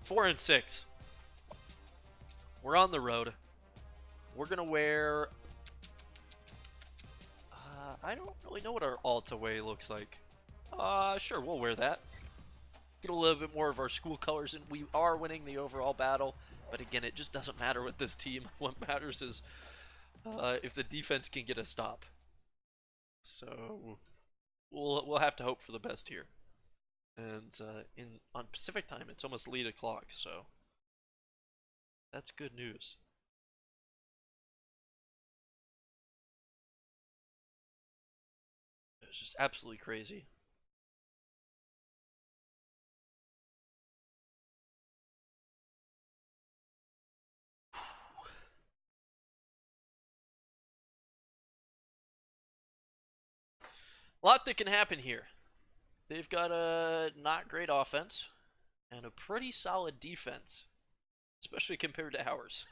4-6. We're on the road. We're gonna wear. I don't really know what our alt away looks like. Sure, we'll wear that. Get a little bit more of our school colors, and we are winning the overall battle. But again, it just doesn't matter with this team. What matters is if the defense can get a stop. So we'll have to hope for the best here. And on Pacific time, it's almost 8 o'clock, so that's good news. It's just absolutely crazy. A lot that can happen here. They've got a not great offense and a pretty solid defense, especially compared to ours.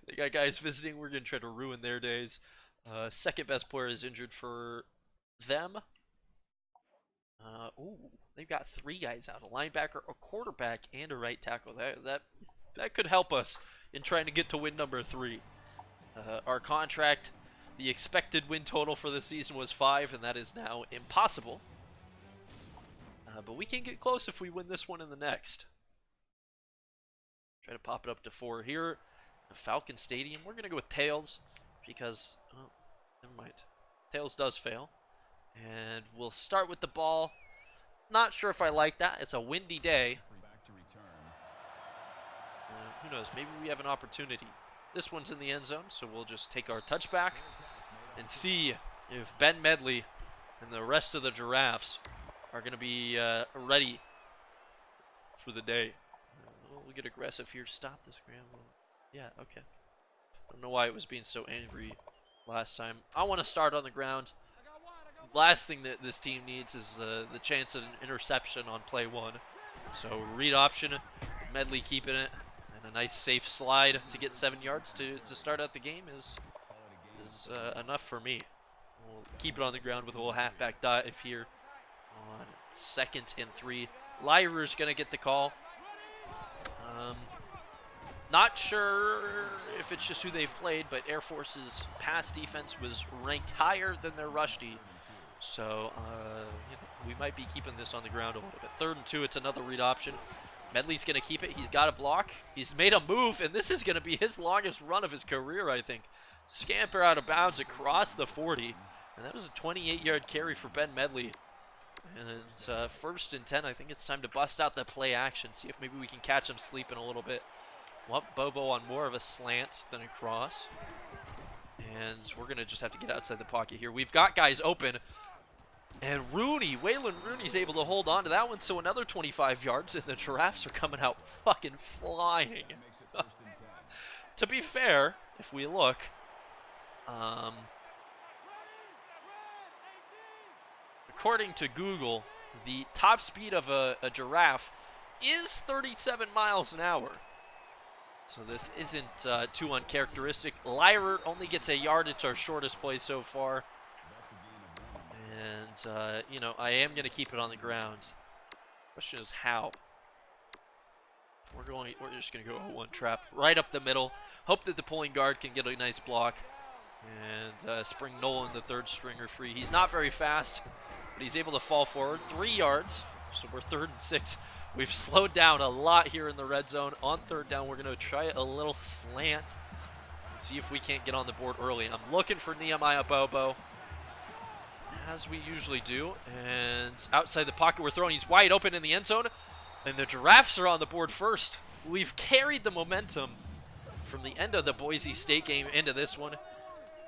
They got guys visiting. We're going to try to ruin their days. Second best player is injured for them. Ooh, they've got 3 guys out: a linebacker, a quarterback, and a right tackle. That could help us in trying to get to win number 3. Our contract, the expected win total for the season was 5, and that is now impossible. But we can get close if we win this one and the next. Try to pop it up to 4 here. Falcon Stadium. We're going to go with Tails because, oh, never mind. Tails does fail. And we'll start with the ball. Not sure if I like that. It's a windy day. Who knows? Maybe we have an opportunity. This one's in the end zone, so we'll just take our touchback and see if Ben Medley and the rest of the Giraffes are going to be ready for the day. We'll get aggressive here. Stop this scramble. Yeah, okay. I don't know why it was being so angry last time. I want to start on the ground. Last thing that this team needs is the chance of an interception on play 1. So read option, Medley keeping it, and a nice safe slide to get 7 yards to start out the game is enough for me. We'll keep it on the ground with a little halfback dive here on 2nd and 3. Lyra's going to get the call. Not sure if it's just who they've played, but Air Force's pass defense was ranked higher than their rush D. So, you know, we might be keeping this on the ground a little bit. 3rd and 2, it's another read option. Medley's going to keep it. He's got a block. He's made a move, and this is going to be his longest run of his career, I think. Scamper out of bounds across the 40. And that was a 28-yard carry for Ben Medley. And it's 1st and 10. I think it's time to bust out the play action, see if maybe we can catch him sleeping a little bit. Want Bobo on more of a slant than a cross. And we're going to just have to get outside the pocket here. We've got guys open. And Waylon Rooney's able to hold on to that one, so another 25 yards, and the Giraffes are coming out fucking flying. To be fair, if we look, according to Google, the top speed of a giraffe is 37 miles an hour. So this isn't too uncharacteristic. Lyra only gets a yard. It's our shortest play so far. And, you know, I am going to keep it on the ground. Question is how. We're just going to go 0-1 trap right up the middle. Hope that the pulling guard can get a nice block. And Spring Nolan, the 3rd stringer, free. He's not very fast, but he's able to fall forward. 3 yards, so we're 3rd and 6. We've slowed down a lot here in the red zone. On 3rd down, we're going to try a little slant and see if we can't get on the board early. I'm looking for Nehemiah Bobo, as we usually do. And outside the pocket, we're throwing. He's wide open in the end zone, and the Giraffes are on the board first. We've carried the momentum from the end of the Boise State game into this one,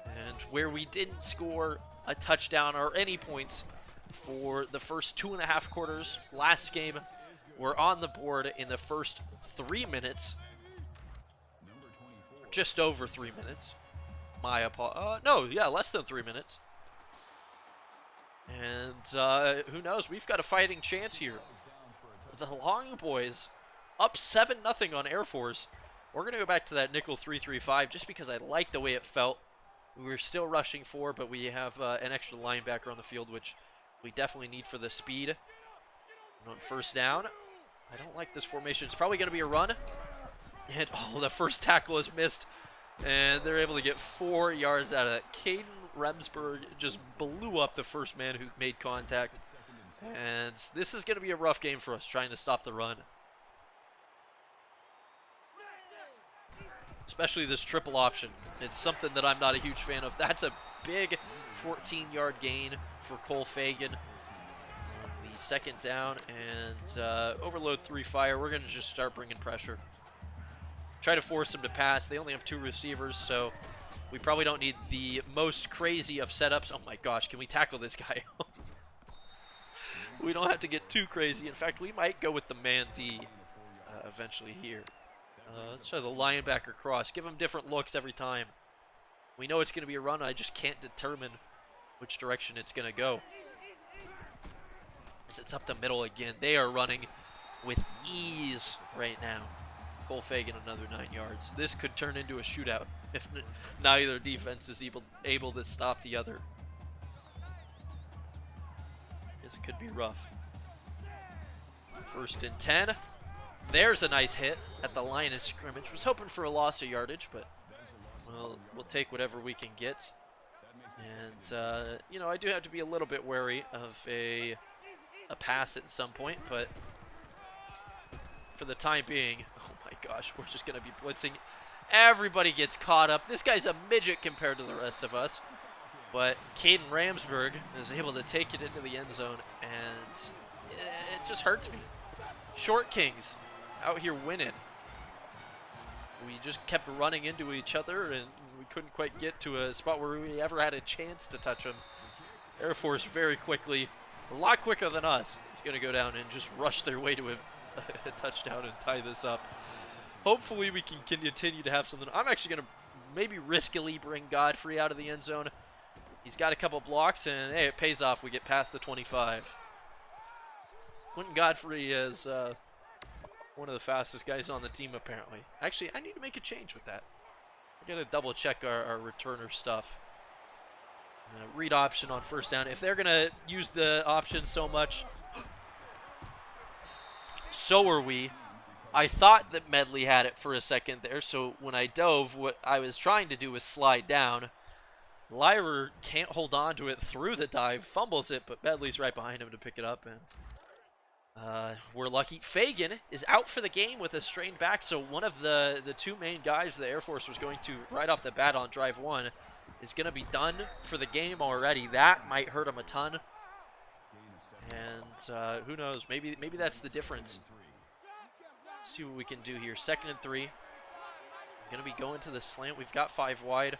and where we didn't score a touchdown or any points for the first 2.5 quarters last game, we're on the board in the first 3 minutes. Just over 3 minutes. Less than 3 minutes. And who knows? We've got a fighting chance here. The Long Boys up 7-0 on Air Force. We're going to go back to that nickel 3-3-5 just because I like the way it felt. We were still rushing 4, but we have an extra linebacker on the field, which we definitely need for the speed. And on 1st down, I don't like this formation. It's probably going to be a run. And, oh, the first tackle is missed. And they're able to get 4 yards out of that. Caden Remsburg just blew up the first man who made contact. And this is going to be a rough game for us, trying to stop the run. Especially this triple option. It's something that I'm not a huge fan of. That's a big 14-yard gain for Cole Fagan. On the second down, and overload 3 fire. We're going to just start bringing pressure. Try to force them to pass. They only have 2 receivers, so we probably don't need the most crazy of setups. Oh my gosh, can we tackle this guy? We don't have to get too crazy. In fact, we might go with the man D eventually here. Let's try the linebacker cross. Give him different looks every time. We know it's going to be a run. I just can't determine which direction it's going to go. As it's up the middle again. They are running with ease right now. Cole Fagan another 9 yards. This could turn into a shootout if neither defense is able to stop the other. This could be rough. 1st and 10. There's a nice hit at the line of scrimmage. Was hoping for a loss of yardage, but we'll take whatever we can get. And you know, I do have to be a little bit wary of a pass at some point, but for the time being, oh my gosh, we're just going to be blitzing. Everybody gets caught up. This guy's a midget compared to the rest of us, but Caden Ramsburg is able to take it into the end zone, and it just hurts me. Short Kings out here winning. We just kept running into each other, and we couldn't quite get to a spot where we ever had a chance to touch them. Air Force very quickly, a lot quicker than us, is going to go down and just rush their way to a touchdown and tie this up. Hopefully we can continue to have something. I'm actually going to maybe riskily bring Godfrey out of the end zone. He's got a couple blocks, and hey, it pays off. We get past the 25. Quentin Godfrey is one of the fastest guys on the team, apparently. Actually, I need to make a change with that. I got to double check our returner stuff. Read option on 1st down. If they're going to use the option so much, so are we. I thought that Medley had it for a second there, so when I dove, what I was trying to do was slide down. Lyra can't hold on to it through the dive, fumbles it, but Medley's right behind him to pick it up, and we're lucky. Fagan is out for the game with a strained back, so one of the 2 main guys the Air Force was going to right off the bat on drive 1 is going to be done for the game already. That might hurt him a ton, and who knows, maybe that's the difference. Let's see what we can do here. 2nd and 3. Going to be going to the slant. We've got 5 wide.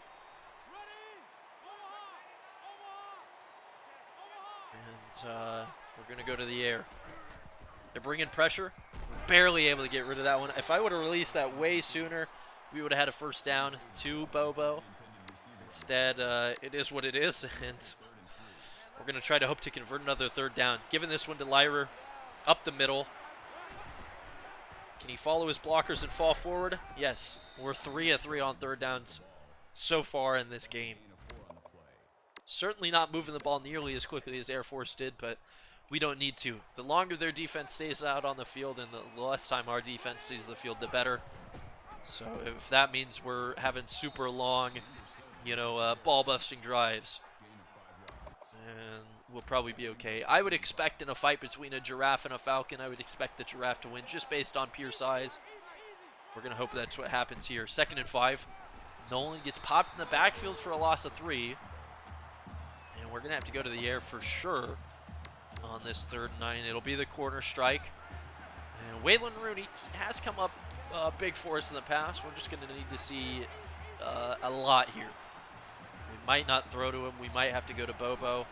And we're going to go to the air. They're bringing pressure. We're barely able to get rid of that one. If I would have released that way sooner, we would have had a 1st down to Bobo. Instead, it is what it is, and we're going to try to hope to convert another 3rd down. Giving this one to Lyra up the middle. Can he follow his blockers and fall forward? Yes. We're 3 of 3 on 3rd downs so far in this game. Certainly not moving the ball nearly as quickly as Air Force did, but we don't need to. The longer their defense stays out on the field and the less time our defense stays on the field, the better. So if that means we're having super long, you know, ball-busting drives, and we'll probably be okay. I would expect in a fight between a giraffe and a falcon, I would expect the giraffe to win just based on pure size. We're going to hope that's what happens here. 2nd and 5. Nolan gets popped in the backfield for a loss of 3. And we're going to have to go to the air for sure on this 3rd and 9. It'll be the corner strike. And Waylon Rooney has come up big for us in the past. We're just going to need to see a lot here. We might not throw to him. We might have to go to Bobo.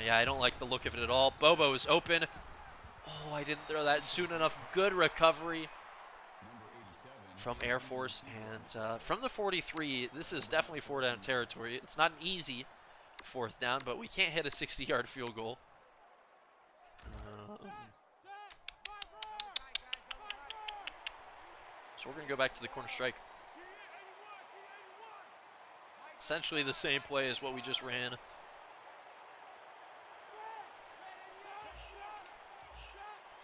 Yeah, I don't like the look of it at all. Bobo is open. Oh, I didn't throw that soon enough. Good recovery from Air Force. And from the 43, this is definitely 4-down territory. It's not an easy 4th down, but we can't hit a 60-yard field goal. So we're going to go back to the corner strike. Essentially the same play as what we just ran.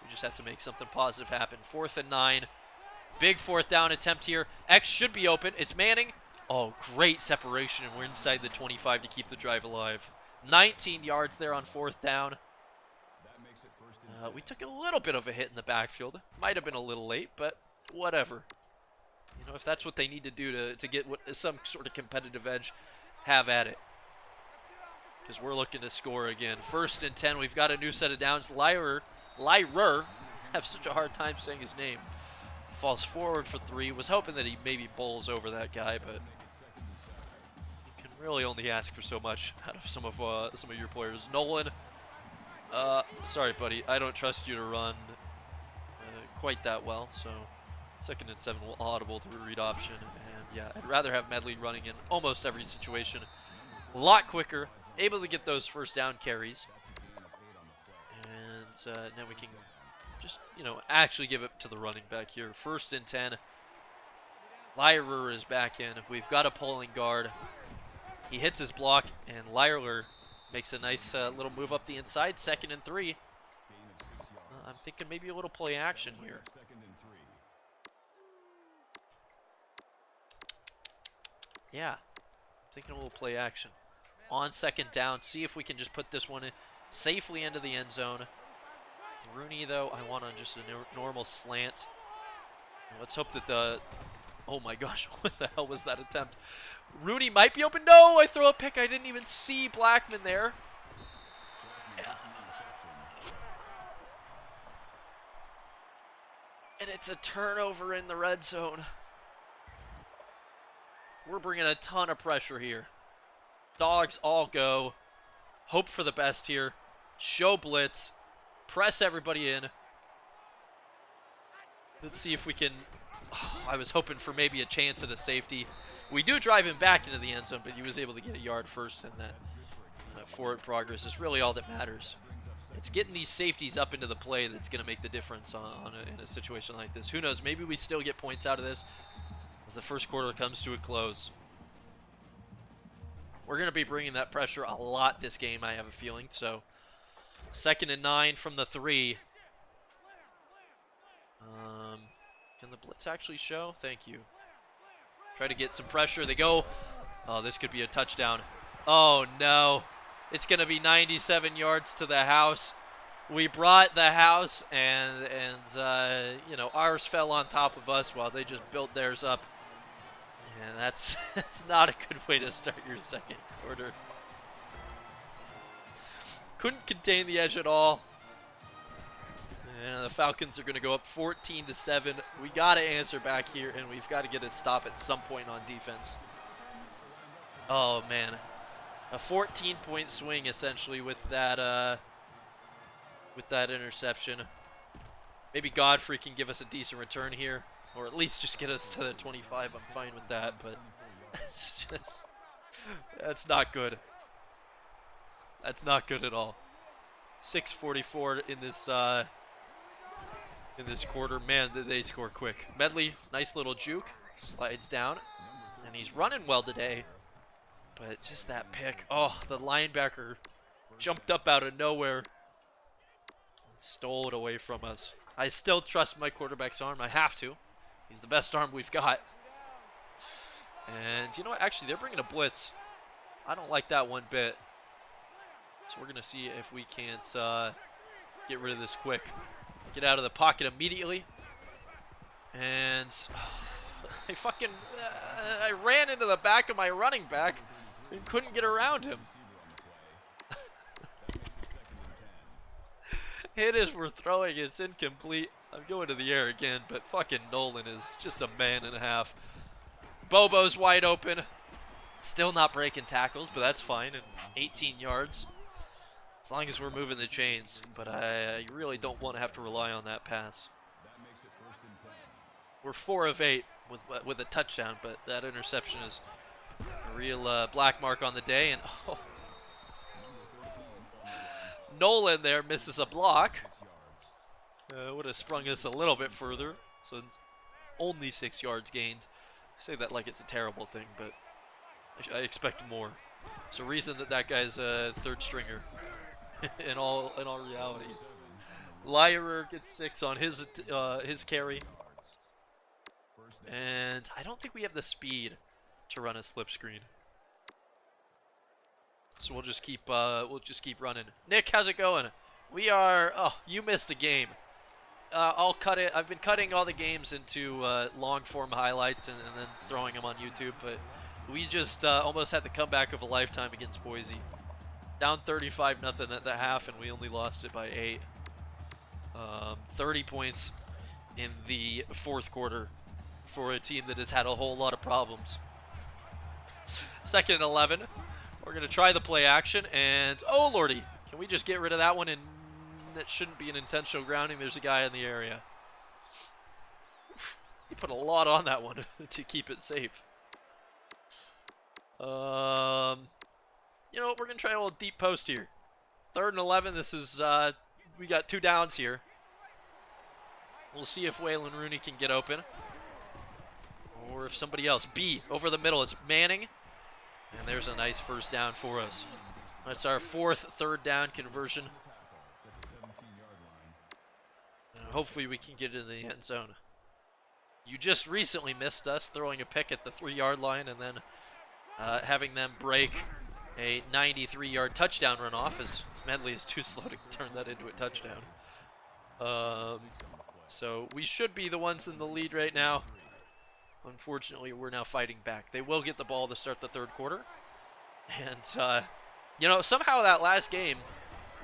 We just have to make something positive happen. 4th and 9. Big 4th down attempt here. X should be open. It's Manning. Oh, great separation, and we're inside the 25 to keep the drive alive. 19 yards there on 4th down. We took a little bit of a hit in the backfield. Might have been a little late, but whatever. You know, if that's what they need to do to get some sort of competitive edge, have at it. Because we're looking to score again. 1st and 10. We've got a new set of downs. Lyrer, I have such a hard time saying his name. Falls forward for 3. Was hoping that he maybe bowls over that guy, but you can really only ask for so much out of some of your players. Nolan, sorry, buddy. I don't trust you to run quite that well. So 2nd and 7 will audible through read option, and yeah, I'd rather have Medley running in almost every situation. A lot quicker, able to get those 1st down carries, and now we can just, you know, actually give it to the running back here. 1st and 10. Lyrer is back in. We've got a pulling guard. He hits his block, and Lyrer makes a nice little move up the inside. 2nd and 3. I'm thinking maybe a little play action here. Yeah, I'm thinking a little play action. On 2nd down, see if we can just put this one safely into the end zone. Rooney, though, I want on just a normal slant. Let's hope that the... Oh my gosh, what the hell was that attempt? Rooney might be open. No, I throw a pick. I didn't even see Blackman there. Yeah. And it's a turnover in the red zone. We're bringing a ton of pressure here. Dogs all go. Hope for the best here. Show blitz. Press everybody in. Let's see if we can... Oh, I was hoping for maybe a chance at a safety. We do drive him back into the end zone, but he was able to get a yard first, and that forward progress is really all that matters. It's getting these safeties up into the play that's going to make the difference in a situation like this. Who knows? Maybe we still get points out of this as the 1st quarter comes to a close. We're going to be bringing that pressure a lot this game, I have a feeling. So 2nd and 9 from the 3. Can the blitz actually show? Thank you. Try to get some pressure. They go. Oh, this could be a touchdown. Oh, no. It's going to be 97 yards to the house. We brought the house, and you know, ours fell on top of us while they just built theirs up. And that's not a good way to start your 2nd quarter. Couldn't contain the edge at all. And the Falcons are going to go up 14-7. We got to answer back here, and we've got to get a stop at some point on defense. Oh, man. A 14-point swing, essentially, with that interception. Maybe Godfrey can give us a decent return here, or at least just get us to the 25. I'm fine with that, but it's just... That's not good. That's not good at all. 6:44 in this quarter. Man, they score quick. Medley, nice little juke, slides down, and he's running well today. But just that pick. Oh, the linebacker jumped up out of nowhere and stole it away from us. I still trust my quarterback's arm. I have to. He's the best arm we've got. And you know what? Actually, they're bringing a blitz. I don't like that one bit. So we're going to see if we can't get rid of this quick. Get out of the pocket immediately. And I ran into the back of my running back and couldn't get around him. It is we're throwing. It's incomplete. I'm going to the air again, but fucking Nolan is just a man and a half. Bobo's wide open. Still not breaking tackles, but that's fine. And 18 yards. As long as we're moving the chains. But I really don't want to have to rely on that pass. We're 4 of 8 with a touchdown, but that interception is a real black mark on the day. And oh, Nolan there misses a block. Would have sprung us a little bit further. So only 6 yards gained. I say that like it's a terrible thing, but I expect more. It's a reason that guy's a 3rd stringer. in all reality. Lyrer gets 6 on his carry. And I don't think we have the speed to run a slip screen. So we'll just keep running. Nick, how's it going? We are. Oh, you missed a game. I'll cut it. I've been cutting all the games into long form highlights and then throwing them on YouTube. But we just almost had the comeback of a lifetime against Boise. Down 35-0 at the half, and we only lost it by 8. 30 points in the fourth quarter for a team that has had a whole lot of problems. 2nd and 11. We're going to try the play action, and oh lordy, can we just get rid of that one? And it shouldn't be an intentional grounding. There's a guy in the area. He put a lot on that one to keep it safe. You know what? We're going to try a little deep post here. 3rd and 11. This is, we got 2 downs here. We'll see if Waylon Rooney can get open. Or if somebody else. B, over the middle. It's Manning. And there's a nice first down for us. That's our 4th 3rd down conversion. And hopefully we can get it in the end zone. You just recently missed us throwing a pick at the 3-yard line and then having them break a 93-yard touchdown runoff, as Medley is too slow to turn that into a touchdown. So we should be the ones in the lead right now. Unfortunately, we're now fighting back. They will get the ball to start the 3rd quarter. And, you know, somehow that last game,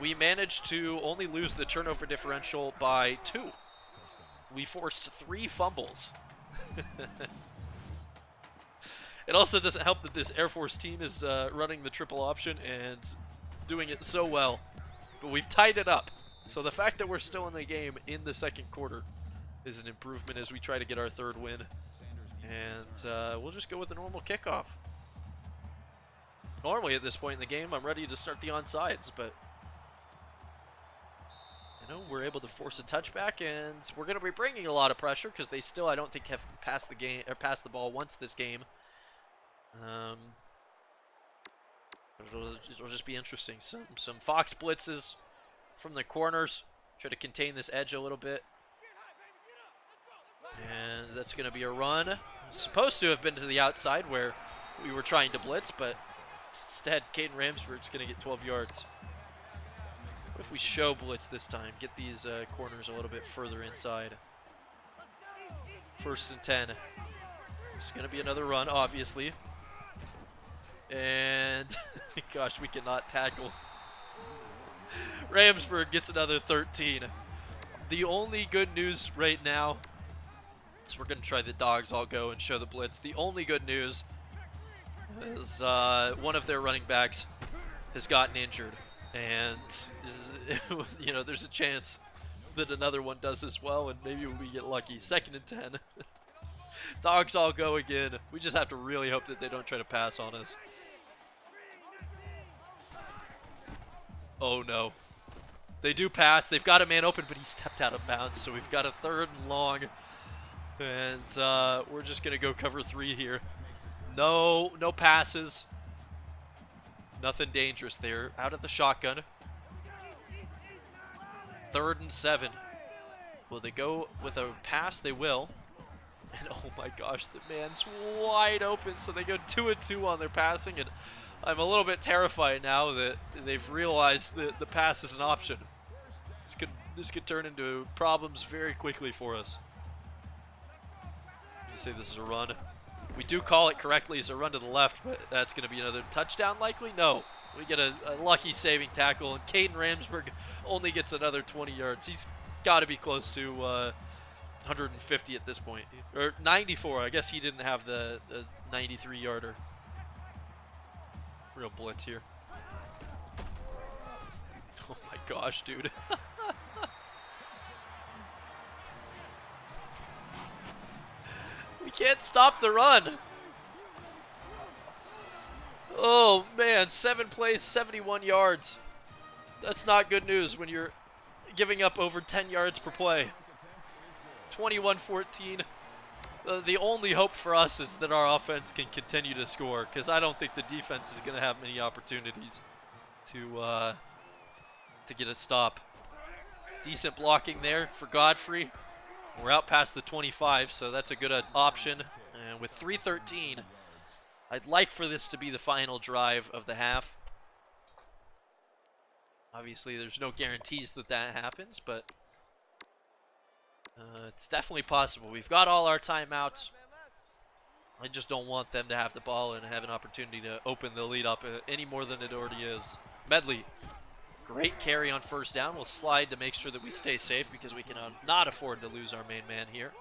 we managed to only lose the turnover differential by 2. We forced 3 fumbles. It also doesn't help that this Air Force team is running the triple option and doing it so well. But we've tied it up. So the fact that we're still in the game in the 2nd quarter is an improvement as we try to get our 3rd win. And we'll just go with a normal kickoff. Normally at this point in the game, I'm ready to start the onside, but you know, we're able to force a touchback, and we're going to be bringing a lot of pressure because they still, I don't think, have passed the game or passed the ball once this game. It'll just be interesting. Some Fox blitzes from the corners, try to contain this edge a little bit. And that's going to be a run. Supposed to have been to the outside where we were trying to blitz, but instead, Caden Ramsberg's going to get 12 yards. What if we show blitz this time? Get these corners a little bit further inside. 1st and 10. It's going to be another run, obviously. And, gosh, we cannot tackle. Ramsberg gets another 13. The only good news right now, so we're going to try the dogs all go and show the blitz. The only good news is one of their running backs has gotten injured. And, you know, there's a chance that another one does as well, and maybe we get lucky. 2nd and 10. Dogs all go again. We just have to really hope that they don't try to pass on us. Oh, no. They do pass. They've got a man open, but he stepped out of bounds, so we've got a 3rd and long. And we're just going to go cover 3 here. No passes. Nothing dangerous there. Out of the shotgun. 3rd and 7. Will they go with a pass? They will. And oh my gosh, the man's wide open. So they go 2 and 2 on their passing. And I'm a little bit terrified now that they've realized that the pass is an option. This could turn into problems very quickly for us. You say this is a run. We do call it correctly as a run to the left, but that's going to be another touchdown likely? No. We get a lucky saving tackle, and Caden Ramsberg only gets another 20 yards. He's got to be close to 150 at this point. Or 94. I guess he didn't have the 93-yarder. Real blitz here. Oh my gosh, dude. We can't stop the run. Oh man, 7 plays, 71 yards. That's not good news when you're giving up over 10 yards per play. 21-14. The only hope for us is that our offense can continue to score, because I don't think the defense is going to have many opportunities to get a stop. Decent blocking there for Godfrey. We're out past the 25, so that's a good option. And with 3:13, I'd like for this to be the final drive of the half. Obviously, there's no guarantees that that happens, but it's definitely possible. We've got all our timeouts. I just don't want them to have the ball and have an opportunity to open the lead up any more than it already is. Medley, great carry on first down. We'll slide to make sure that we stay safe because we cannot afford to lose our main man here.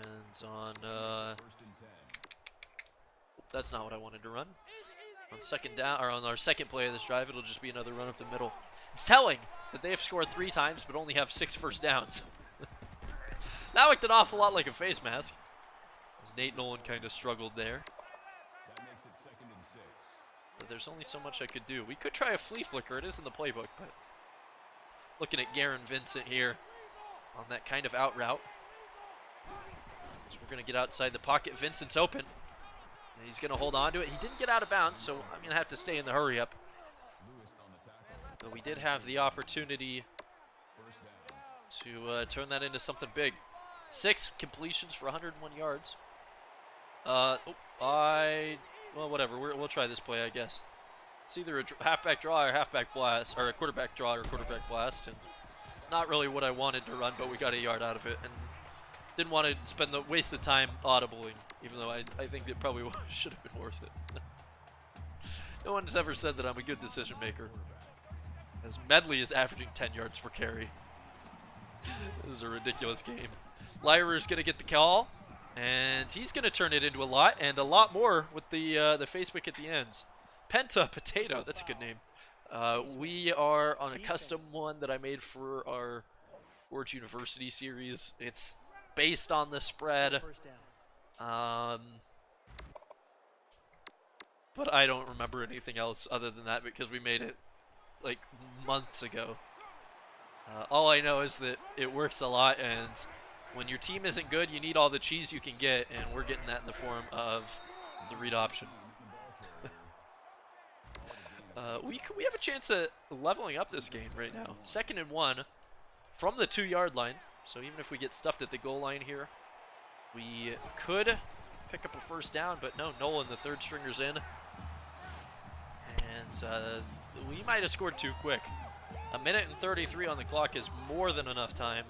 And on, that's not what I wanted to run. On second down, or on our second play of this drive, it'll just be another run up the middle. It's telling that they have scored 3 times but only have 6 first downs. That looked an awful lot like a face mask, as Nate Nolan kind of struggled there. But there's only so much I could do. We could try a flea flicker. It is in the playbook, but looking at Garen Vincent here on that kind of out route. So we're going to get outside the pocket. Vincent's open. And he's going to hold on to it. He didn't get out of bounds, so I'm going to have to stay in the hurry up. But we did have the opportunity to turn that into something big. 6 completions for 101 yards. Well, whatever. We'll try this play, I guess. It's either a halfback draw or halfback blast, or a quarterback draw or quarterback blast. And it's not really what I wanted to run, but we got a yard out of it. And didn't want to waste the time audibling, even though I think it probably should have been worth it. No one has ever said that I'm a good decision maker, as Medley is averaging 10 yards per carry. This is a ridiculous game. Lyra is going to get the call, and he's going to turn it into a lot more with the Facebook at the ends. Penta Potato, that's a good name. We are on a custom one that I made for our Forge University series. It's based on the spread, but I don't remember anything else other than that because we made it like months ago. All I know is that it works a lot, and when your team isn't good, you need all the cheese you can get, and we're getting that in the form of the read option. We have a chance at leveling up this game right now. 2nd and 1 from the 2-yard line. So even if we get stuffed at the goal line here, we could pick up a first down, but no, Nolan, the 3rd stringer's in. And we might have scored too quick. 1:33 on the clock is more than enough time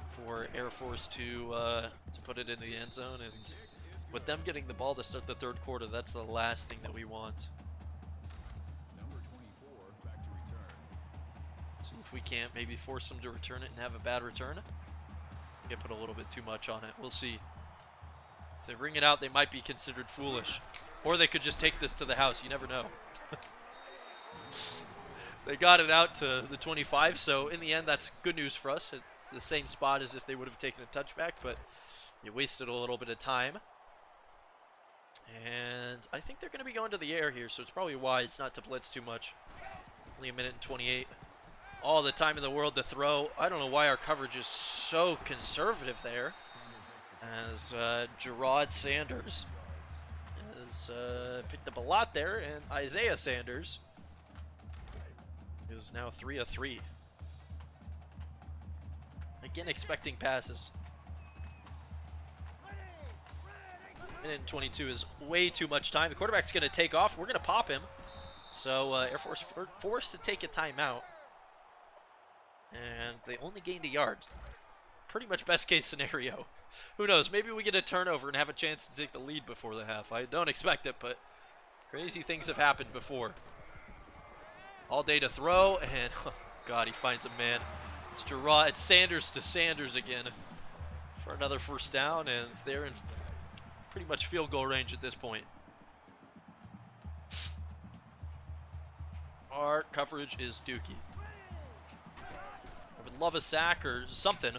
for Air Force to put it in the end zone. And with them getting the ball to start the 3rd quarter, that's the last thing that we want. See if we can't maybe force them to return it and have a bad return. I think I put a little bit too much on it. We'll see. If they bring it out, they might be considered foolish. Or they could just take this to the house. You never know. They got it out to the 25, so in the end, that's good news for us. It's the same spot as if they would have taken a touchback, but you wasted a little bit of time. And I think they're going to be going to the air here, so it's probably wise not to blitz too much. Only 1:28. All the time in the world to throw. I don't know why our coverage is so conservative there, as Gerard Sanders has picked up a lot there, and Isaiah Sanders is now 3 of 3. Again, expecting passes. 1:22 is way too much time. The quarterback's going to take off. We're going to pop him. So Air Force forced to take a timeout. And they only gained a yard. Pretty much best case scenario. Who knows? Maybe we get a turnover and have a chance to take the lead before the half. I don't expect it, but crazy things have happened before. All day to throw, and oh God, he finds a man. It's Gerard. It's Sanders to Sanders again for another first down, and they're in pretty much field goal range at this point. Our coverage is dookie. I would love a sack or something,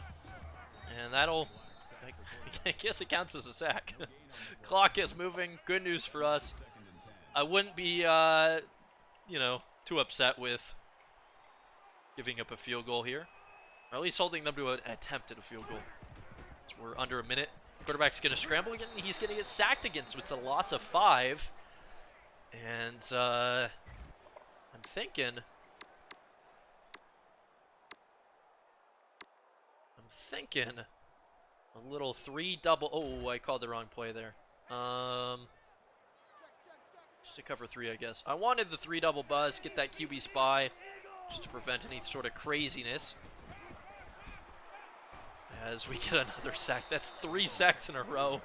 and that'll, I guess it counts as a sack. Clock is moving. Good news for us. I wouldn't be, too upset with giving up a field goal here, or at least holding them to an attempt at a field goal. So we're under a minute. Quarterback's going to scramble again. He's going to get sacked again, so it's a loss of 5. And I'm thinking thinking a little 3 double. Oh, I called the wrong play there. Just to cover 3, I guess. I wanted the 3 double buzz, get that QB spy, just to prevent any sort of craziness. As we get another sack. That's 3 sacks in a row.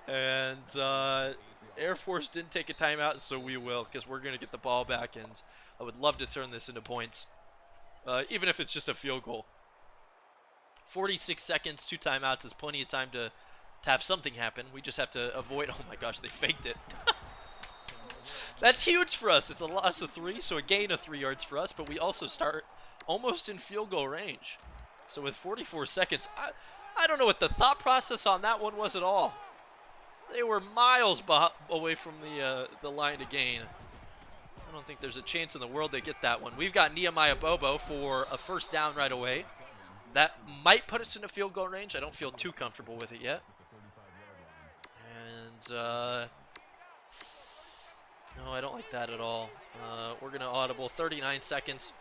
And Air Force didn't take a timeout, so we will, because we're going to get the ball back, and I would love to turn this into points, even if it's just a field goal. 46 seconds, 2 timeouts is plenty of time to have something happen. We just have to avoid. Oh my gosh, they faked it. That's huge for us. It's a loss of 3, so a gain of 3 yards for us, but we also start almost in field goal range. So with 44 seconds, I don't know what the thought process on that one was at all. They were miles away from the line to gain. I don't think there's a chance in the world they get that one. We've got Nehemiah Bobo for a first down right away. That might put us in a field goal range. I don't feel too comfortable with it yet. And, no, I don't like that at all. We're going to audible 39 seconds.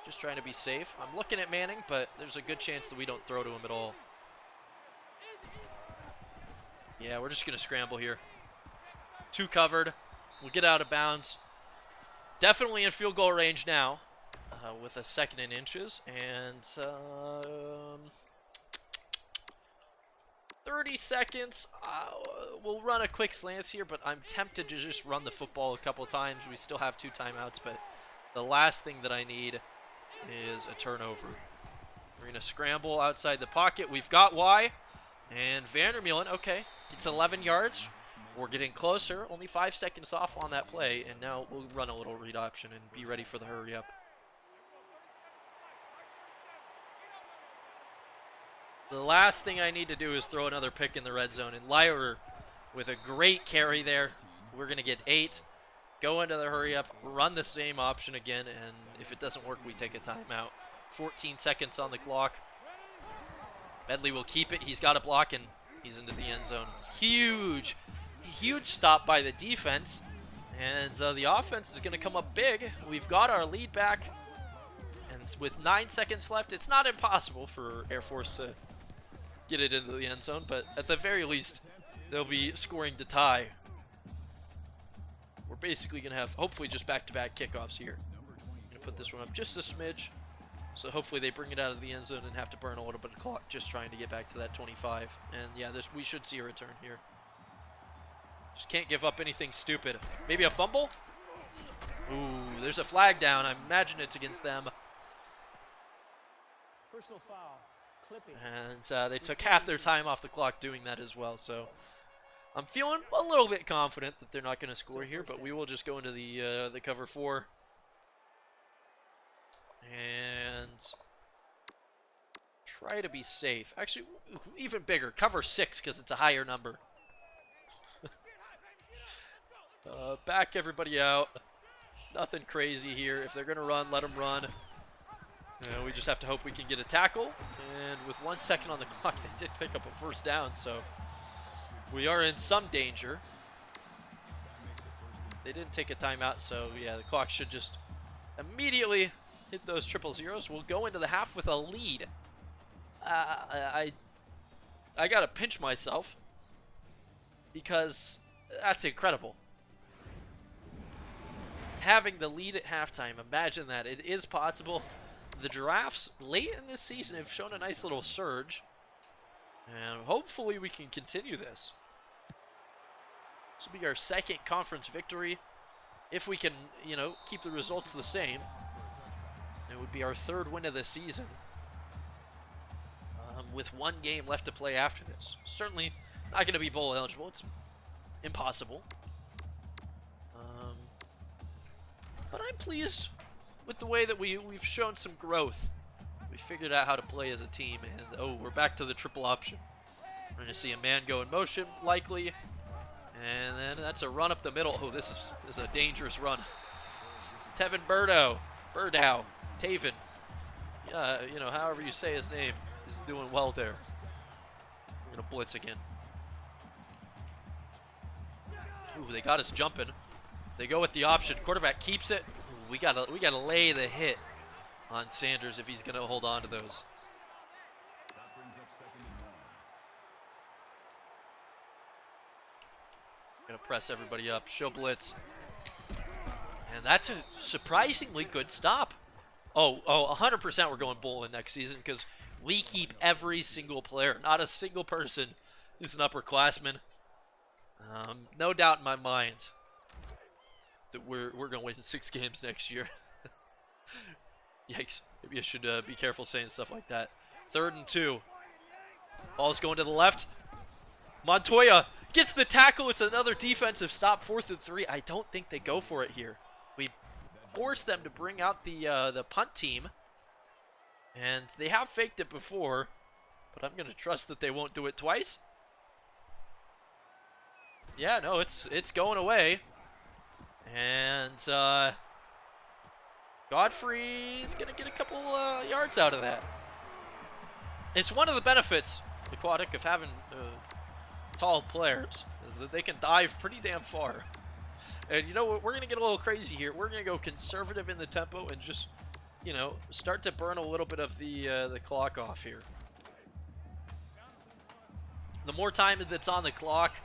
Just trying to be safe. I'm looking at Manning, but there's a good chance that we don't throw to him at all. Yeah, we're just going to scramble here. 2 covered. We'll get out of bounds. Definitely in field goal range now. With a 2nd and inches. And 30 seconds. We'll run a quick slants here, but I'm tempted to just run the football a couple times. We still have 2 timeouts, but the last thing that I need is a turnover. We're going to scramble outside the pocket. We've got Y. And Vandermeulen, okay, it's 11 yards. We're getting closer. Only 5 seconds off on that play. And now we'll run a little read option and be ready for the hurry up. The last thing I need to do is throw another pick in the red zone. And Lyra with a great carry there. We're going to get 8. Go into the hurry up. Run the same option again. And if it doesn't work, we take a timeout. 14 seconds on the clock. Medley will keep it. He's got a block, and he's into the end zone. Huge stop by the defense. And the offense is going to come up big. We've got our lead back. And with 9 seconds left, it's not impossible for Air Force to get it into the end zone. But at the very least, they'll be scoring to tie. We're basically going to have, hopefully, just back-to-back kickoffs here. I'm going to put this one up just a smidge. So hopefully they bring it out of the end zone and have to burn a little bit of clock just trying to get back to that 25. And yeah, we should see a return here. Just can't give up anything stupid. Maybe a fumble? Ooh, there's a flag down. I imagine it's against them. Personal foul. Clipping. And they took half their time off the clock doing that as well. So I'm feeling a little bit confident that they're not going to score here, but we will just go into the cover 4. And try to be safe. Actually, even bigger. Cover 6 because it's a higher number. Back everybody out. Nothing crazy here. If they're going to run, let them run. We just have to hope we can get a tackle. And with 1 second on the clock, they did pick up a first down. So we are in some danger. They didn't take a timeout. So yeah, the clock should just immediately hit those 000s. We'll go into the half with a lead. I gotta pinch myself because that's incredible. Having the lead at halftime, imagine that. It is possible. The Giraffes late in this season have shown a nice little surge, and hopefully we can continue this. This will be our 2nd conference victory. If we can, keep the results the same. It would be our 3rd win of the season. With 1 game left to play after this. Certainly not going to be bowl eligible. It's impossible. But I'm pleased with the way that we've shown some growth. We figured out how to play as a team. And, we're back to the triple option. We're going to see a man go in motion, likely. And then that's a run up the middle. Oh, this is a dangerous run. Tevin Burdow. Taven. Yeah, however you say his name. He's doing well there. We're going to blitz again. Ooh, they got us jumping. They go with the option. Quarterback keeps it. Ooh, we gotta lay the hit on Sanders if he's going to hold on to those. Gonna press everybody up, show blitz. And that's a surprisingly good stop. Oh, 100% we're going Bullen next season because we keep every single player. Not a single person is an upperclassman. No doubt in my mind that we're going to win 6 games next year. Yikes. Maybe I should be careful saying stuff like that. 3rd and 2. Ball's going to the left. Montoya gets the tackle. It's another defensive stop. 4th and 3. I don't think they go for it here. We force them to bring out the punt team. And they have faked it before, but I'm going to trust that they won't do it twice. Yeah, no, it's going away. And Godfrey's going to get a couple yards out of that. It's one of the benefits, Aquatic, of having tall players, is that they can dive pretty damn far. And you know what? We're going to get a little crazy here. We're going to go conservative in the tempo and just, you know, start to burn a little bit of the clock off here. The more time that's on the clock,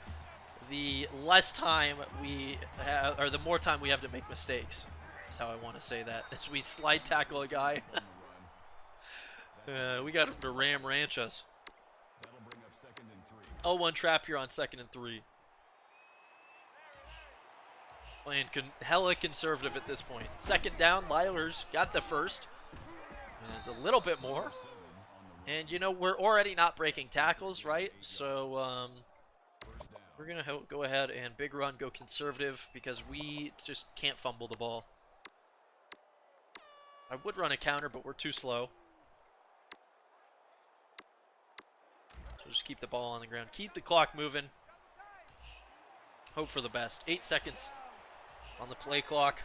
the less time we have, or the more time we have to make mistakes. That's how I want to say that. As we slide tackle a guy. We got him to ram ranch us. 0-1 trap here on 2nd and 3. Playing hella conservative at this point. 2nd down, Lyler's got the first. And a little bit more. And, you know, we're already not breaking tackles, right? So, we're going to go ahead and big run, go conservative, because we just can't fumble the ball. I would run a counter, but we're too slow. So just keep the ball on the ground. Keep the clock moving. Hope for the best. 8 seconds on the play clock.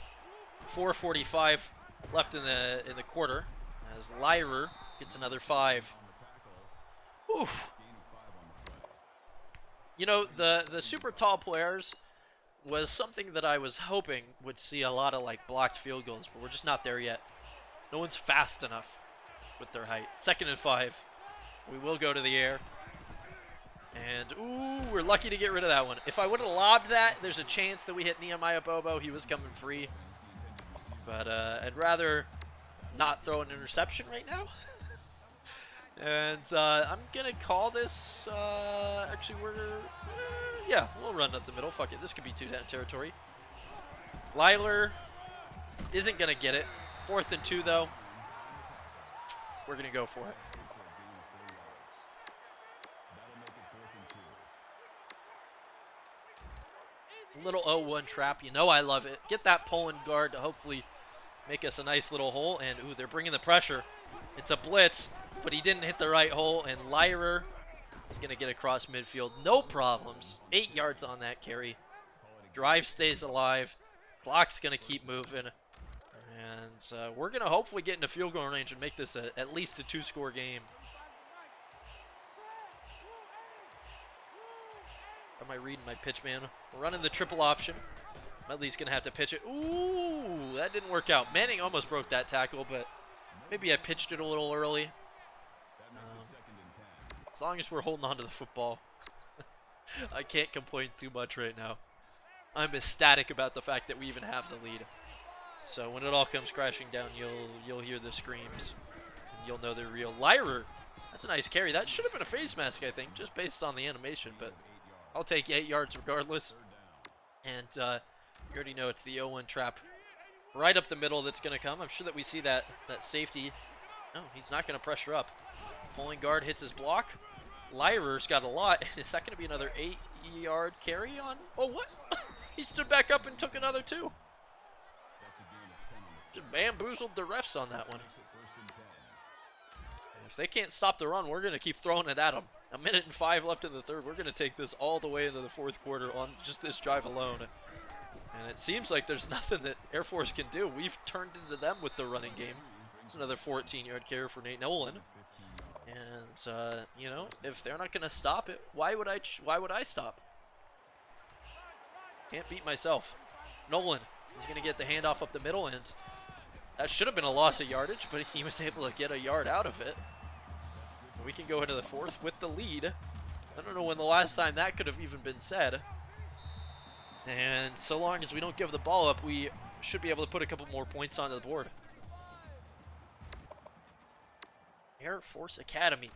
4:45 left in the quarter as Lyrer gets another 5. Oof. You know, the super tall players was something that I was hoping would see a lot of like blocked field goals, but we're just not there yet. No one's fast enough with their height. 2nd and 5. We will go to the air. And, ooh, we're lucky to get rid of that one. If I would have lobbed that, there's a chance that we hit Nehemiah Bobo. He was coming free. But I'd rather not throw an interception right now. And I'm going to call this, actually, yeah, we'll run up the middle. Fuck it, this could be 2-down territory. Lyler isn't going to get it. 4th and 2, though. We're going to go for it. Little 0-1 trap. You know I love it. Get that Poland guard to hopefully make us a nice little hole. And, ooh, they're bringing the pressure. It's a blitz, but he didn't hit the right hole. And Lyrer is going to get across midfield. No problems. 8 yards on that carry. Drive stays alive. Clock's going to keep moving. And we're going to hopefully get into field goal range and make this at least a 2-score game. Am I reading my pitch, man? We're running the triple option. Medley's going to have to pitch it. Ooh, that didn't work out. Manning almost broke that tackle, but maybe I pitched it a little early. As long as we're holding on to the football, I can't complain too much right now. I'm ecstatic about the fact that we even have the lead. So when it all comes crashing down, you'll hear the screams, and you'll know they're real. Lyrer, that's a nice carry. That should have been a face mask, I think, just based on the animation, but I'll take 8 yards regardless. And you already know it's the 0-1 trap right up the middle that's going to come. I'm sure that we see that safety. No, he's not going to pressure up. Pulling guard hits his block. Lyrer's got a lot. Is that going to be another 8-yard carry on? Oh, what? He stood back up and took another 2. Just bamboozled the refs on that one. If they can't stop the run, we're going to keep throwing it at them. 1 minute and 5 left in the third. We're going to take this all the way into the 4th quarter on just this drive alone. And it seems like there's nothing that Air Force can do. We've turned into them with the running game. It's another 14-yard carry for Nate Nolan. And, you know, if they're not going to stop it, why would I stop? Can't beat myself. Nolan, he's going to get the handoff up the middle, and that should have been a loss of yardage, but he was able to get a yard out of it. we can go into the fourth with the lead. I don't know when the last time that could have even been said. And so long as we don't give the ball up, we should be able to put a couple more points onto the board. Air Force Academy.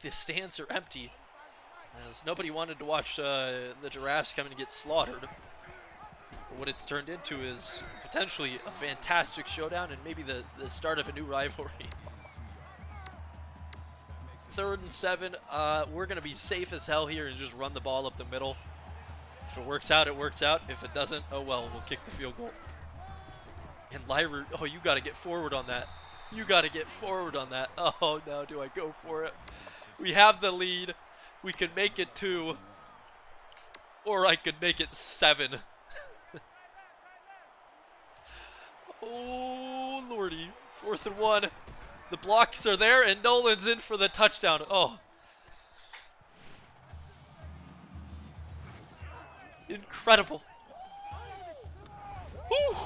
The stands are empty, as nobody wanted to watch the Giraffes come and get slaughtered. But what it's turned into is potentially a fantastic showdown and maybe the start of a new rivalry. 3rd and 7. We're going to be safe as hell here and just run the ball up the middle. If it works out, it works out. If it doesn't, oh well, we'll kick the field goal. And Lyra, oh, you got to get forward on that. You got to get forward on that. Oh, no, do I go for it? We have the lead. We can make it 2. Or I could make it 7. Oh, lordy. 4th and 1. The blocks are there, and Nolan's in for the touchdown. Oh. Incredible. Woo!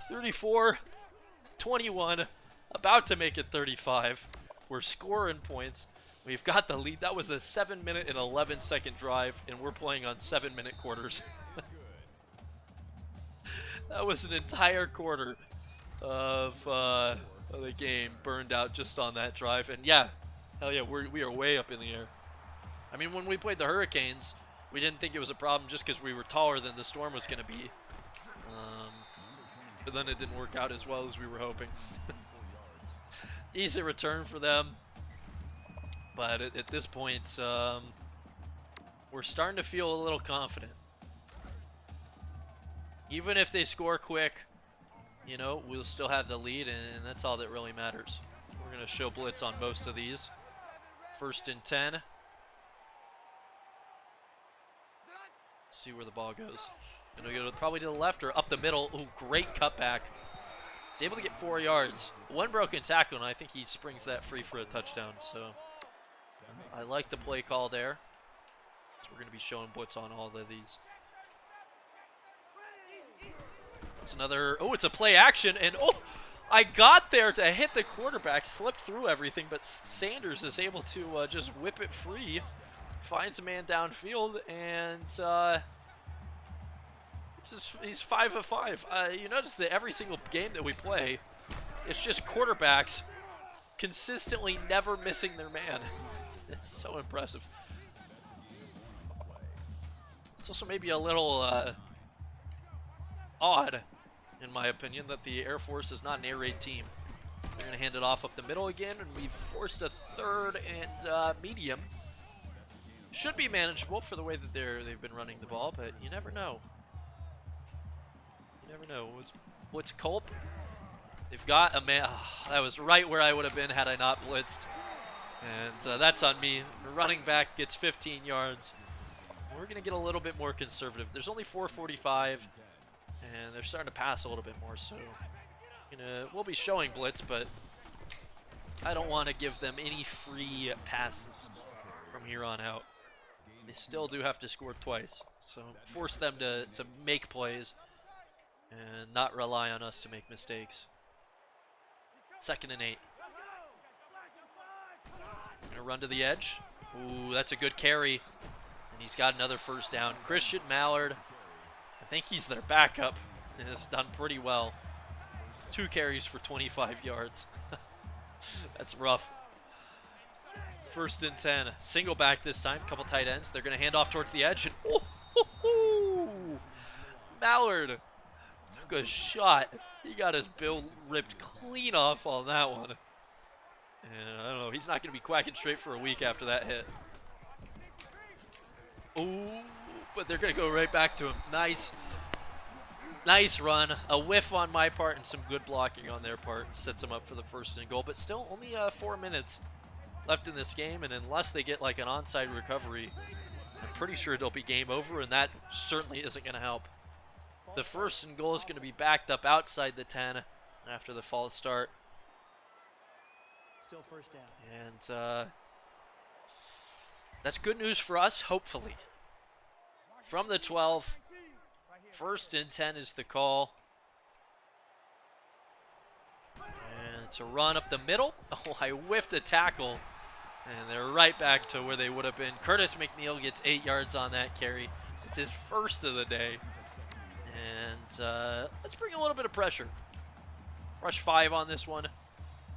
34-21. About to make it 35. We're scoring points. We've got the lead. That was a 7-minute and 11-second drive, and we're playing on 7-minute quarters. That was an entire quarter of the game burned out just on that drive. And yeah, hell yeah, we are way up in the air. I mean, when we played the Hurricanes, we didn't think it was a problem just because we were taller than the Storm was going to be. But then it didn't work out as well as we were hoping. Decent return for them. But at this point, we're starting to feel a little confident. Even if they score quick, you know, we'll still have the lead, and that's all that really matters. We're going to show blitz on most of these. 1st and 10. Let's see where the ball goes. Going to go probably to the left or up the middle. Ooh, great cutback. He's able to get 4 yards. 1 broken tackle, and I think he springs that free for a touchdown. So I like the play call there. So we're going to be showing blitz on all of these. It's another, oh, it's a play action, and oh, I got there to hit the quarterback, slipped through everything, but Sanders is able to just whip it free, finds a man downfield, and he's 5 of 5. You notice that every single game that we play, it's just quarterbacks consistently never missing their man. It's so impressive. It's also maybe a little odd, in my opinion, that the Air Force is not an air raid team. They're going to hand it off up the middle again, and we've forced a 3rd and medium. Should be manageable for the way that they've been running the ball, but you never know. You never know. What's Culp? They've got a man. Oh, that was right where I would have been had I not blitzed. And that's on me. The running back gets 15 yards. We're going to get a little bit more conservative. There's only 4:45. And they're starting to pass a little bit more, so we'll be showing blitz, but I don't want to give them any free passes from here on out. They still do have to score twice, so force them to make plays and not rely on us to make mistakes. 2nd and 8. Gonna run to the edge. Ooh, that's a good carry, and he's got another 1st down. Christian Mallard, I think he's their backup, and has done pretty well. 2 carries for 25 yards. That's rough. 1st and 10. Single back this time. Couple tight ends. They're going to hand off towards the edge. And Mallard took a shot. He got his bill ripped clean off on that one. And I don't know. He's not going to be quacking straight for a week after that hit. Ooh. But they're going to go right back to him. Nice run. A whiff on my part and some good blocking on their part. Sets them up for the 1st and goal. But still only 4 minutes left in this game. And unless they get like an onside recovery, I'm pretty sure it'll be game over. And that certainly isn't going to help. The 1st and goal is going to be backed up outside the 10 after the false start. Still 1st down. And that's good news for us, hopefully. From the 12, 1st and 10 is the call. And It's a run up the middle. Oh, I whiffed a tackle. And they're right back to where they would have been. Curtis McNeil gets 8 yards on that carry. It's his first of the day. And let's bring a little bit of pressure. Rush 5 on this one.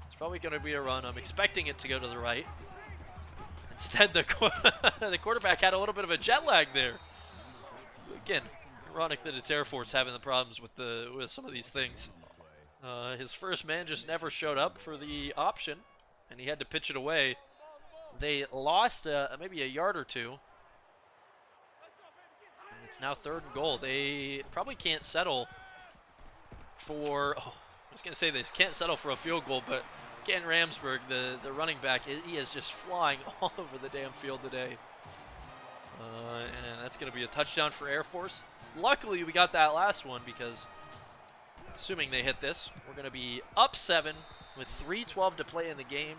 It's probably going to be a run. I'm expecting it to go to the right. Instead, the quarterback had a little bit of a jet lag there. Again, ironic that it's Air Force having the problems with some of these things. His first man just never showed up for the option, and he had to pitch it away. They lost maybe a yard or two. And it's now 3rd and goal. They probably can't settle for... Oh, I was going to say they can't settle for a field goal, but Ken Ramsberg, the running back, he is just flying all over the damn field today. And that's going to be a touchdown for Air Force. Luckily, we got that last one because, assuming they hit this, we're going to be up 7 with 3:12 to play in the game.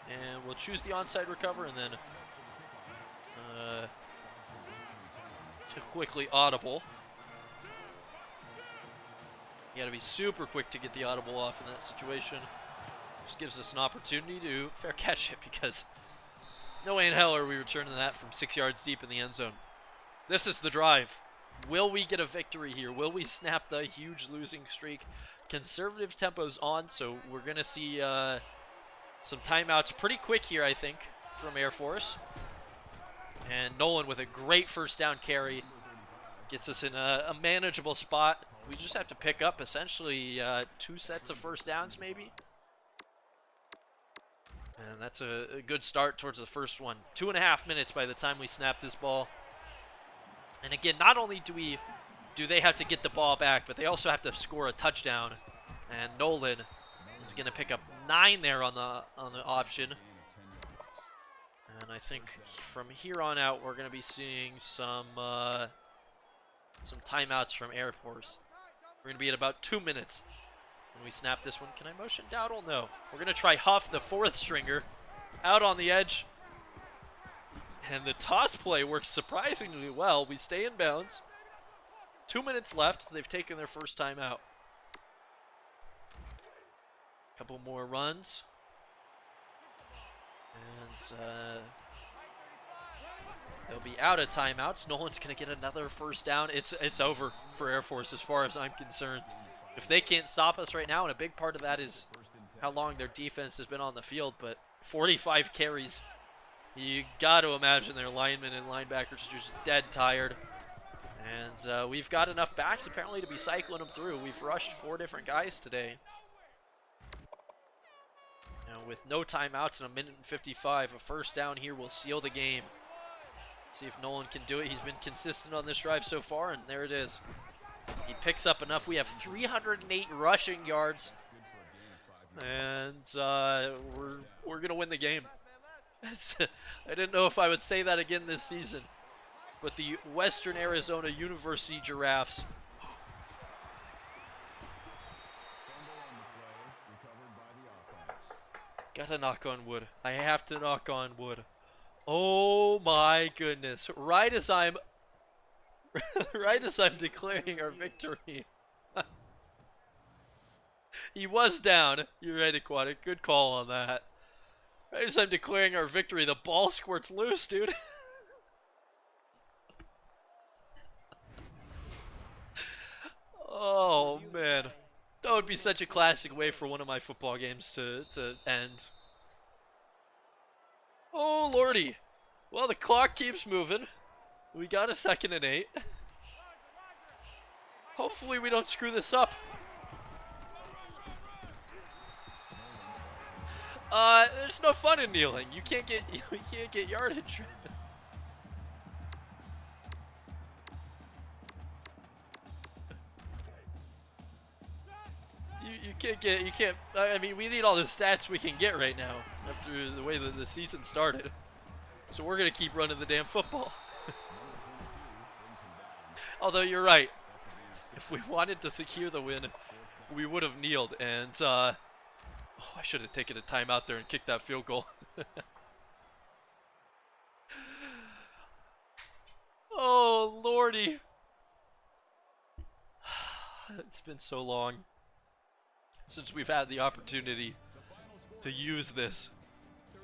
And we'll choose the onside recover and then to quickly audible. You got to be super quick to get the audible off in that situation. Just gives us an opportunity to fair catch it because no way in hell are we returning that from 6 yards deep in the end zone. This is the drive. Will we get a victory here? Will we snap the huge losing streak? Conservative tempo's on, so we're going to see some timeouts pretty quick here, I think, from Air Force. And Nolan with a great first down carry gets us in a manageable spot. We just have to pick up essentially 2 sets of first downs maybe. And that's a good start towards the first one. 2.5 minutes by the time we snap this ball. And again, not only do they have to get the ball back, but they also have to score a touchdown. And Nolan is going to pick up 9 there on the option. And I think from here on out, we're going to be seeing some timeouts from Air Force. We're going to be at about 2 minutes when we snap this one. Can I motion Dowdle? No. We're going to try Huff, the 4th stringer, out on the edge. And the toss play works surprisingly well. We stay in bounds. 2 minutes left. They've taken their first time out. Couple more runs. And they'll be out of timeouts. Nolan's going to get another first down. It's over for Air Force as far as I'm concerned. If they can't stop us right now, and a big part of that is how long their defense has been on the field, but 45 carries. You got to imagine their linemen and linebackers are just dead tired. And we've got enough backs apparently to be cycling them through. We've rushed 4 different guys today. Now with no timeouts in 1 minute and 55, a first down here will seal the game. See if Nolan can do it. He's been consistent on this drive so far, and there it is. He picks up enough. We have 308 rushing yards. And we're going to win the game. I didn't know if I would say that again this season. But the Western Arizona University Giraffes gotta knock on wood. I have to knock on wood. Oh my goodness. Right as I'm declaring our victory. He was down. You're right, Aquatic. Good call on that. Right as I'm declaring our victory, the ball squirts loose, dude. Oh, man. That would be such a classic way for one of my football games to end. Oh, lordy. Well, the clock keeps moving. We got a 2nd and 8. Hopefully we don't screw this up. There's no fun in kneeling. You can't get yardage. you can't. I mean, we need all the stats we can get right now after the way that the season started. So we're gonna keep running the damn football. Although you're right. If we wanted to secure the win, we would have kneeled and. Oh, I should have taken a time out there and kicked that field goal. Oh, lordy. It's been so long. since we've had the opportunity to use this. 35-28.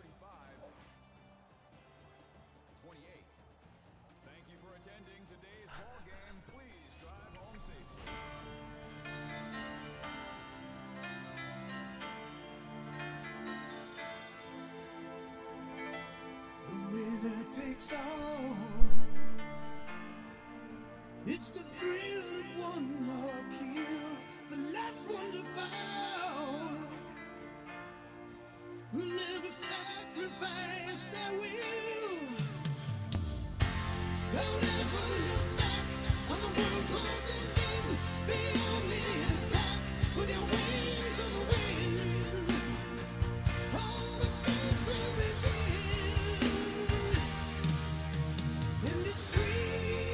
Thank you for attending today's ball game. Please drive home safely. The winner takes all. It's the thrill of one more kill, the last one to fall. Will never sacrifice their will. Don't ever look back on the world closing in. Beyond the attack with your wings on the wind. All the things will begin. And it's sweet,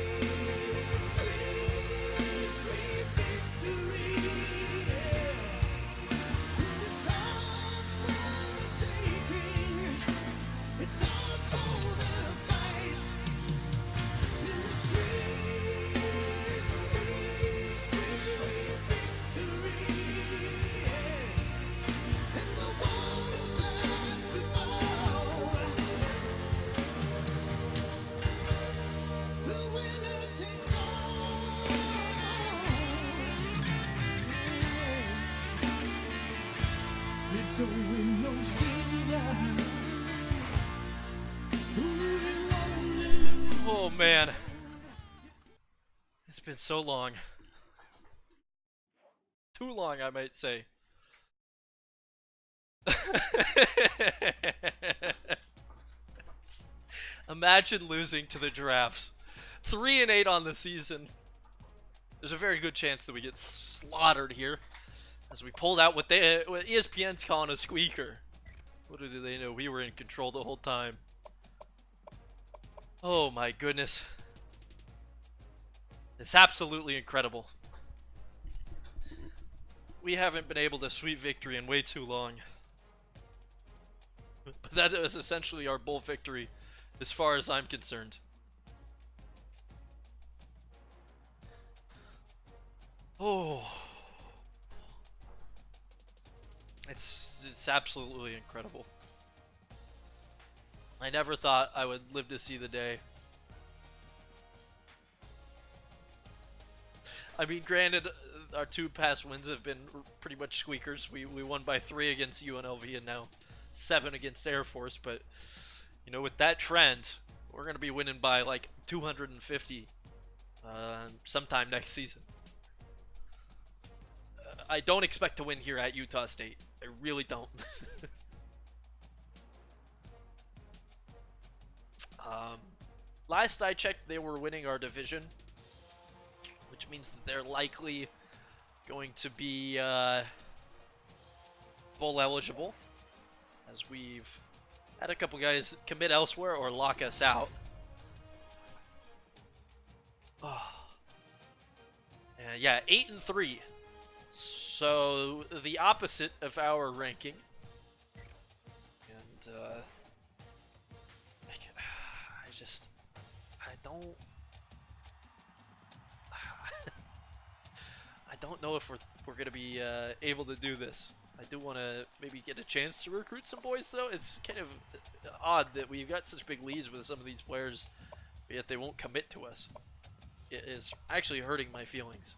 sweet, sweet victory. And it's ours for the taking. It's ours for the fight. And it's sweet, sweet, sweet victory. And the one who's last to fall. The winner takes all. It don't win no silver. Ooh, it only lose. Oh man. It's been so long. Too long, I might say. Imagine losing to the Giraffes. 3-8 on the season. There's a very good chance that we get slaughtered here. As we pulled out what ESPN's calling a squeaker. What do they know? We were in control the whole time. Oh my goodness. It's absolutely incredible. We haven't been able to sweep victory in way too long. But that is essentially our bowl victory, as far as I'm concerned. Oh. It's absolutely incredible. I never thought I would live to see the day. I mean, granted, our two past wins have been pretty much squeakers. We won by 3 against UNLV and now 7 against Air Force, but you know, with that trend, we're going to be winning by like 250 sometime next season. I don't expect to win here at Utah State. I really don't. Last I checked, they were winning our division, which means that they're likely going to be bowl eligible, as we've had a couple guys commit elsewhere or lock us out. Oh. And yeah, 8-3. So the opposite of our ranking. And I don't know if we're gonna be able to do this. I do want to maybe get a chance to recruit some boys, though. It's kind of odd that we've got such big leads with some of these players, but yet they won't commit to us. It is actually hurting my feelings.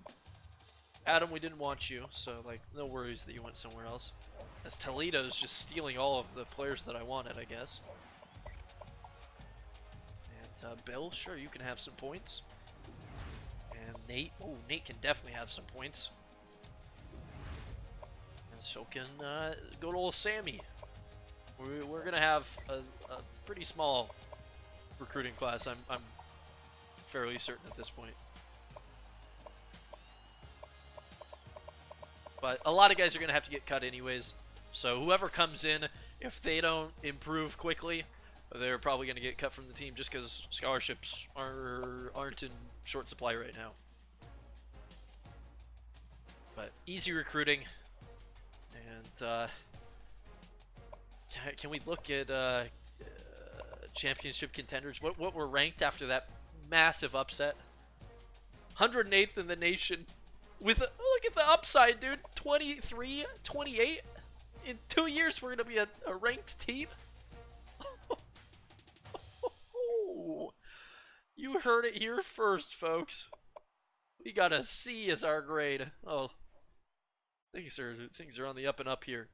Adam, we didn't want you, so like no worries that you went somewhere else. As Toledo's just stealing all of the players that I wanted, I guess. And Bill, sure, you can have some points. And Nate, oh, Nate can definitely have some points. And so can good old Sammy. We're gonna have a pretty small recruiting class. I'm fairly certain at this point. But a lot of guys are going to have to get cut anyways. So whoever comes in, if they don't improve quickly, they're probably going to get cut from the team just because scholarships aren't in short supply right now. But easy recruiting. And can we look at championship contenders? What were ranked after that massive upset? 108th in the nation with look Look at the upside, dude. 23, 28. In 2 years, we're going to be a ranked team. You heard it here first, folks. We got a C as our grade. Oh, things are on the up and up here.